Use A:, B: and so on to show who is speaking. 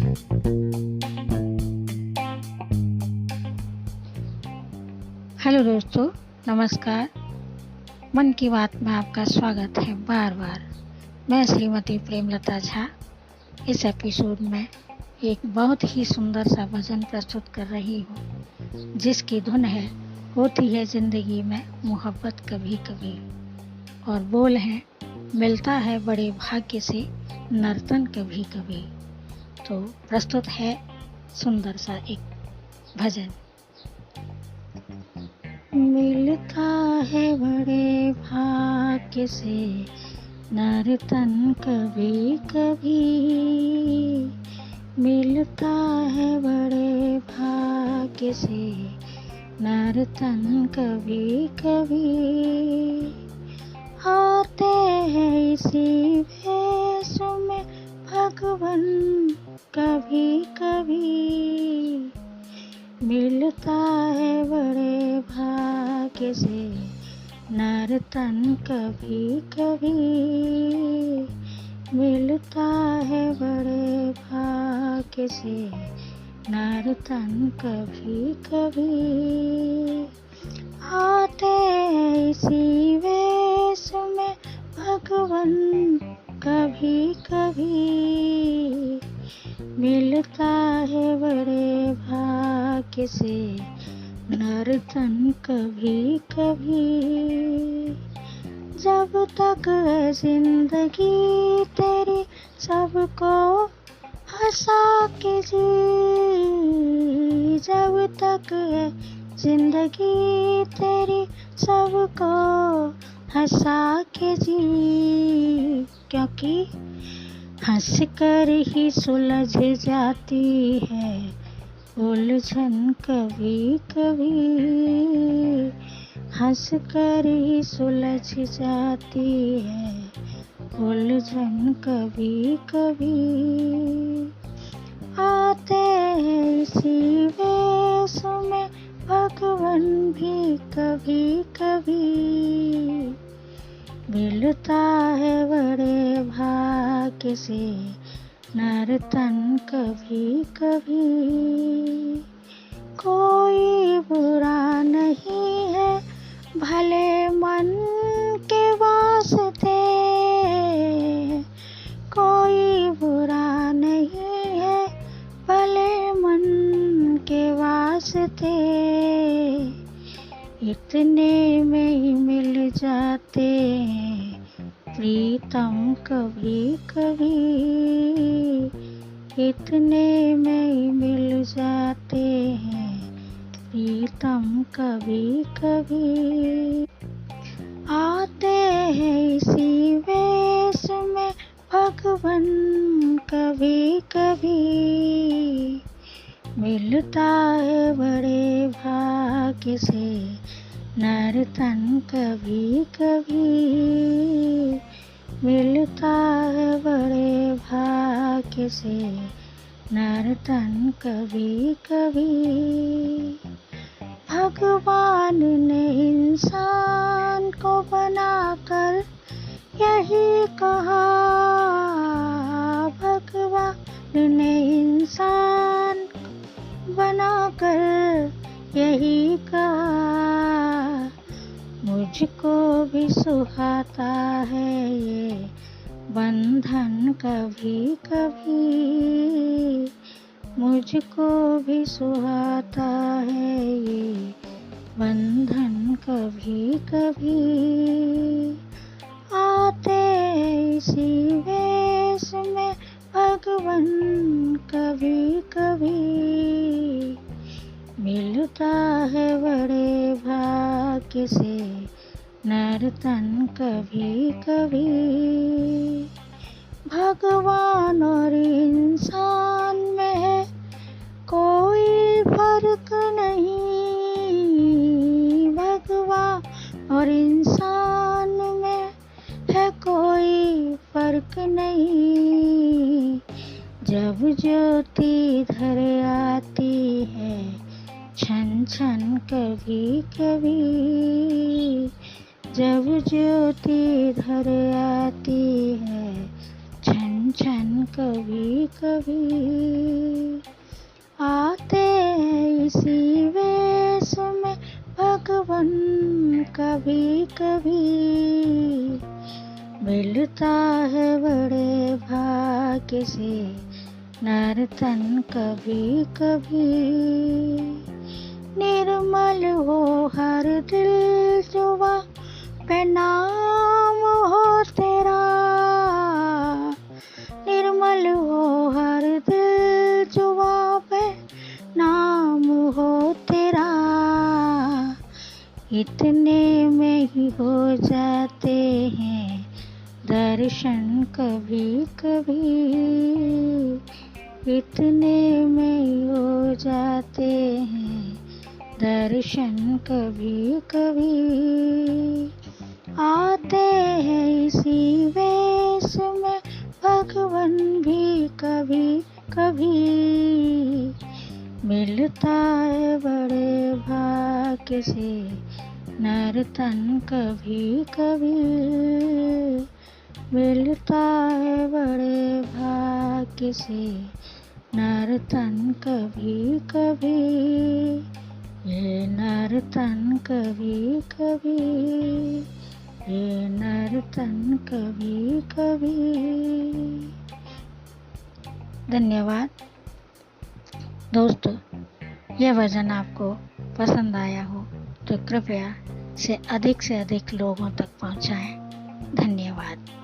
A: Hello दोस्तों, नमस्कार। मन की बात में आपका स्वागत है बार बार। मैं श्रीमती प्रेमलता झा इस एपिसोड में एक बहुत ही सुंदर सा भजन प्रस्तुत कर रही हूँ, जिसकी धुन है होती है ज़िंदगी में मोहब्बत कभी कभी, और बोल है मिलता है बड़े भाग्य से नर्तन कभी कभी। तो प्रस्तुत है सुंदर सा एक भजन। मिलता है बड़े भाग्य से नर्तन कभी कभी, मिलता है बड़े भाग्य से नर्तन कभी कभी। आते हैं इसी भेष में भगवन कभी कभी, मिलता है बड़े भाग्य से नर्तन कभी कभी, मिलता है बड़े भाग्य से नर्तन कभी कभी। आते हैं इसी वेश में भगवन कभी कभी, मिलता है बड़े भाग्य से नर्तन कभी कभी। जब तक है जिंदगी तेरी सबको हंसा के जी, जब तक है जिंदगी तेरी सबको हंसा के जी, क्योंकि हंस कर ही सुलझ जाती है उलझन कभी कभी, हंस कर ही सुलझ जाती है उलझन कभी कभी। आते हैं इसी वेश में भगवन भी कभी कभी, मिलता है बड़े भाग्य से नर्तन कभी कभी। कोई बुरा नहीं है भले मन के वास्ते, कोई बुरा नहीं है भले मन के वास्ते, इतने में ही मिल जाते हैं प्रीतम कभी कभी, इतने में ही मिल जाते हैं प्रीतम कभी कभी। आते हैं इसी वेश में भगवन कभी कभी, मिलता है बड़े भाग्य से नर्तन कभी कभी, मिलता है बड़े भाग्य से नर्तन कभी कभी। भगवान ने इंसान को बनाकर यही कहा, भगवान ने इंसान बनाकर यही कहा, मुझको भी सुहाता है ये बंधन कभी कभी, मुझको भी सुहाता है ये बंधन कभी कभी। आते इसी वेश में भगवन कभी कभी, मिलता है बड़े भाग्य से नर्तन कभी कभी। भगवान और इंसान में है कोई फर्क नहीं, भगवान और इंसान में है कोई फर्क नहीं। जब ज्योति धर आती है छन छन कभी कभी, जब ज्योति धर आती है छन छन कभी कभी आते हैं इसी वेश में भगवन कभी कभी मिलता है बड़े भाग्य से नर्तन कभी कभी निर्मल हो हर दिल जुबा पे नाम हो तेरा निर्मल हो हर दिल जुबा पे नाम हो तेरा इतने में ही हो जाते हैं दर्शन कभी कभी इतने में ही हो जाते हैं दर्शन कभी कभी आते हैं इसी वेश में भगवन भी कभी कभी मिलता है बड़े भाग्य से नर्तन कभी कभी मिलता है बड़े भाग्य से नर्तन कभी कभी ये नर्तन कभी कभी ये नर्तन कभी कभी। धन्यवाद दोस्तों, यह भजन आपको पसंद आया हो तो कृपया से अधिक लोगों तक पहुंचाएं। धन्यवाद।